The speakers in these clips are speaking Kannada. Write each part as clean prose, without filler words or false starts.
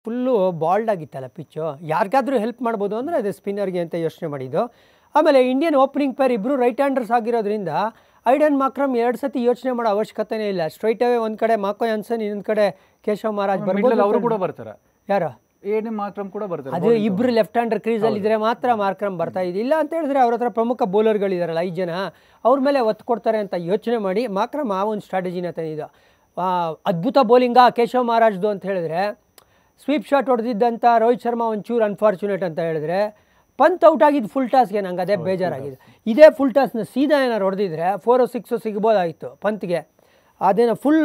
ಫುಲ್ಲು ಬಾಲ್ಡ್ ಆಗಿತ್ತಲ್ಲ ಪಿಚ್ಚು, ಯಾರಿಗಾದರೂ ಹೆಲ್ಪ್ ಮಾಡ್ಬೋದು ಅಂದರೆ ಅದು ಸ್ಪಿನ್ನರ್ಗೆ ಅಂತ ಯೋಚನೆ ಮಾಡಿದ್ದು. ಆಮೇಲೆ ಇಂಡಿಯನ್ ಓಪನಿಂಗ್ ಪೇರ್ ಇಬ್ಬರು ರೈಟ್ ಹ್ಯಾಂಡರ್ಸ್ ಆಗಿರೋದ್ರಿಂದ ಐಡನ್ ಮಾಕ್ರಮ್ 2 ಸತಿ ಯೋಚನೆ ಮಾಡೋ ಅವಶ್ಯಕತೆನೇ ಇಲ್ಲ. ಸ್ಟ್ರೈಟ್ ಅವೇ ಒಂದು ಕಡೆ ಮಾಕೋ ಯಾನ್ಸನ್, ಇನ್ನೊಂದು ಕಡೆ ಕೇಶವ್ ಮಹಾರಾಜ್ ಬರ್ಬೋದು. ಅವರು ಕೂಡ ಬರ್ತಾರೆ. ಯಾರು? ಎಡನ್ ಮಾಕ್ರಮ್ ಕೂಡ ಬರ್ತಾರೆ. ಅದು ಇಬ್ಬರು ಲೆಫ್ಟ್ ಹ್ಯಾಂಡರ್ ಕ್ರೀಸಲ್ಲಿ ಇದ್ರೆ ಮಾತ್ರ ಮಾರ್ಕ್ರಮ್ ಬರ್ತಾ ಇದೆ. ಇಲ್ಲ ಅಂತ ಹೇಳಿದ್ರೆ ಅವ್ರ ಹತ್ರ ಪ್ರಮುಖ ಬೌಲರ್ಗಳಿದಾರಲ್ಲ 5 ಜನ, ಅವ್ರ ಮೇಲೆ ಒತ್ತು ಕೊಡ್ತಾರೆ ಅಂತ ಯೋಚನೆ ಮಾಡಿ ಮಾಕ್ರಮ್ ಆ ಒಂದು ಸ್ಟ್ರಾಟಜಿನ ತಂದಿದ್ದು. ಅದ್ಭುತ ಬೌಲಿಂಗಾ ಕೇಶವ್ ಮಹಾರಾಜ್ದು ಅಂತ ಹೇಳಿದ್ರೆ, ಸ್ವೀಪ್ ಶಾಟ್ ಹೊಡೆದಿದ್ದಂಥ ರೋಹಿತ್ ಶರ್ಮಾ ಒಂಚೂರು ಅನ್ಫಾರ್ಚುನೇಟ್ ಅಂತ ಹೇಳಿದ್ರೆ, ಪಂತ್ ಔಟ್ ಆಗಿದ್ದು ಫುಲ್ ಟಾಸ್ಗೆ ನಂಗೆ ಅದೇ ಬೇಜಾರಾಗಿದೆ. ಇದೇ ಫುಲ್ ಟಾಸ್ನ ಸೀದಾ ಏನಾರು ಹೊಡೆದಿದ್ರೆ 4 6 ಸಿಗ್ಬೋದಾಗಿತ್ತು ಪಂತ್ಗೆ. ಅದೇನೋ ಫುಲ್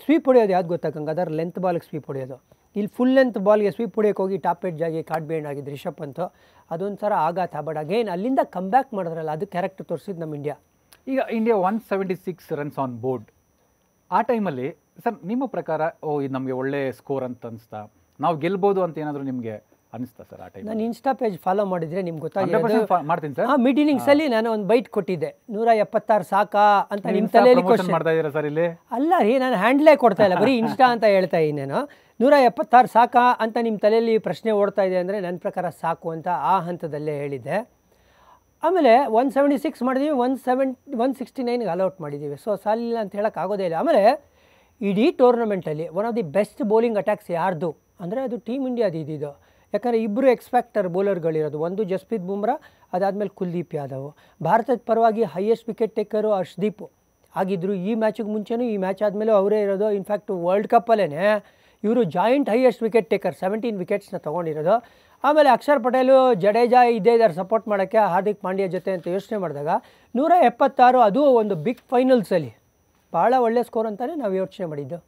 ಸ್ವೀಪ್ ಹೊಡೆಯೋದು ಯಾವ್ದು ಗೊತ್ತಾಗಂಗೆ, ಅದರ ಲೆಂತ್ ಬಾಲ್ಗೆ ಸ್ವೀಪ್ ಹೊಡೆಯೋದು. ಇಲ್ಲಿ ಫುಲ್ ಲೆಂತ್ ಬಾಲ್ಗೆ ಸ್ವೀಪ್ ಹೊಡೆಯೋಕೆ ಹೋಗಿ ಟಾಪ್ ಎಡ್ಜ್ ಆಗಿ ಕಾರ್ಡ್ ಬೇಂಡ್ ಆಗಿದ್ದು ರಿಷಬ್ ಪಂತ್. ಅದೊಂಥರ ಆಘಾತ. ಬಟ್ ಅಗೇನ್ ಅಲ್ಲಿಂದ ಕಮ್ ಬ್ಯಾಕ್ ಮಾಡಿದ್ರಲ್ಲ, ಅದು ಕ್ಯಾರೆಕ್ಟರ್ ತೋರಿಸಿದ್ದು ನಮ್ಮ ಇಂಡಿಯಾ. ಈಗ ಇಂಡಿಯಾ 176 ರನ್ಸ್ ಆನ್ ಬೋರ್ಡ್. ಆ ಟೈಮಲ್ಲಿ ಸರ್ ನಿಮ್ಮ ಪ್ರಕಾರ ಇದು ನಮಗೆ ಒಳ್ಳೆ ಸ್ಕೋರ್ ಅಂತ ಅನಿಸ್ತಾ, ನಾವು ಗೆಲ್ಬೋದು ಅಂತ ಏನಾದರೂ ನಿಮಗೆ ಅನಿಸ್ತಾ ಸರ್? ಆ ಟೈಮ್ ನಾನು ಇನ್ಸ್ಟಾ ಪೇಜ್ ಫಾಲೋ ಮಾಡಿದರೆ ನಿಮ್ಗೆ ಗೊತ್ತಾಗಿದೆ. ಮಾಡ್ತೀನಿ ಸರ್. ಮಿಡ್ ಇನ್ನಿಂಗ್ಸಲ್ಲಿ ನಾನು ಒಂದು ಬೈಟ್ ಕೊಟ್ಟಿದ್ದೆ, 176 ಸಾಕಾ ಅಂತ ನಿಮ್ಮ ತಲೆಯಲ್ಲಿ ಕ್ವಶನ್ ಮಾಡ್ತಾ ಇದ್ದೀರಾ ಸರ್ ಇಲ್ಲಿ? ಅಲ್ಲ ರೀ, ನಾನು ಹ್ಯಾಂಡ್ಲೇ ಕೊಡ್ತಾ ಇಲ್ಲ, ಬರೀ ಇನ್ಸ್ಟಾ ಅಂತ ಹೇಳ್ತಾ ಇದ್ದೀನಿ. ನಾನು 176 ಸಾಕಾ ಅಂತ ನಿಮ್ಮ ತಲೆಯಲ್ಲಿ ಪ್ರಶ್ನೆ ಓಡ್ತಾ ಇದೆ ಅಂದರೆ ನನ್ನ ಪ್ರಕಾರ ಸಾಕು ಅಂತ ಆ ಹಂತದಲ್ಲೇ ಹೇಳಿದ್ದೆ. ಆಮೇಲೆ 176 ಮಾಡಿದ್ದೀವಿ, 169ಗೆ ಅಲೌಟ್ ಮಾಡಿದ್ದೀವಿ. ಸೊ ಸಾಲಿಲ್ಲ ಅಂತ ಹೇಳೋಕ್ಕಾಗೋದೇ ಇಲ್ಲ. ಆಮೇಲೆ ಇಡೀ ಟೂರ್ನಮೆಂಟಲ್ಲಿ one of the best bowling attacks ಯಾರ್ದು ಅಂದರೆ ಅದು ಟೀಮ್ ಇಂಡಿಯಾದು ಇದ್ದಿದ್ದು. ಯಾಕಂದರೆ ಇಬ್ಬರು ಎಕ್ಸ್ಪೆಕ್ಟರ್ ಬೌಲರ್ಗಳಿರೋದು, ಒಂದು ಜಸ್ಪ್ರೀತ್ ಬುಮ್ರಾ, ಅದಾದಮೇಲೆ ಕುಲ್ದೀಪ್ ಯಾದವ್. ಭಾರತದ ಪರವಾಗಿ ಹೈಯೆಸ್ಟ್ ವಿಕೆಟ್ ಟೇಕರು ಹರ್ಷದೀಪ್ ಆಗಿದ್ದರು. ಈ ಮ್ಯಾಚಿಗೆ ಮುಂಚೆನೂ ಈ ಮ್ಯಾಚ್ ಆದಮೇಲೆ ಅವರೇ ಇರೋದು. ಇನ್ಫ್ಯಾಕ್ಟ್ ವರ್ಲ್ಡ್ ಕಪ್ಪಲ್ಲೇ ಇವರು ಜಾಯಿಂಟ್ ಹೈಯೆಸ್ಟ್ ವಿಕೆಟ್ ಟೇಕರ್ 17 ವಿಕೆಟ್ಸ್ನ ತೊಗೊಂಡಿರೋದು. ಆಮೇಲೆ ಅಕ್ಷರ್ ಪಟೇಲು, ಜಡೇಜಾ ಇದ್ದೇ ಇದ್ದಾರೆ ಸಪೋರ್ಟ್ ಮಾಡೋಕ್ಕೆ ಹಾರ್ದಿಕ್ ಪಾಂಡ್ಯ ಜೊತೆ ಅಂತ ಯೋಚನೆ ಮಾಡಿದಾಗ 176 ಅದು ಒಂದು ಬಿಗ್ ಫೈನಲ್ಸಲ್ಲಿ ಭಾಳ ಒಳ್ಳೆ ಸ್ಕೋರ್ ಅಂತಲೇ ನಾವು ಯೋಚನೆ ಮಾಡಿದ್ದು.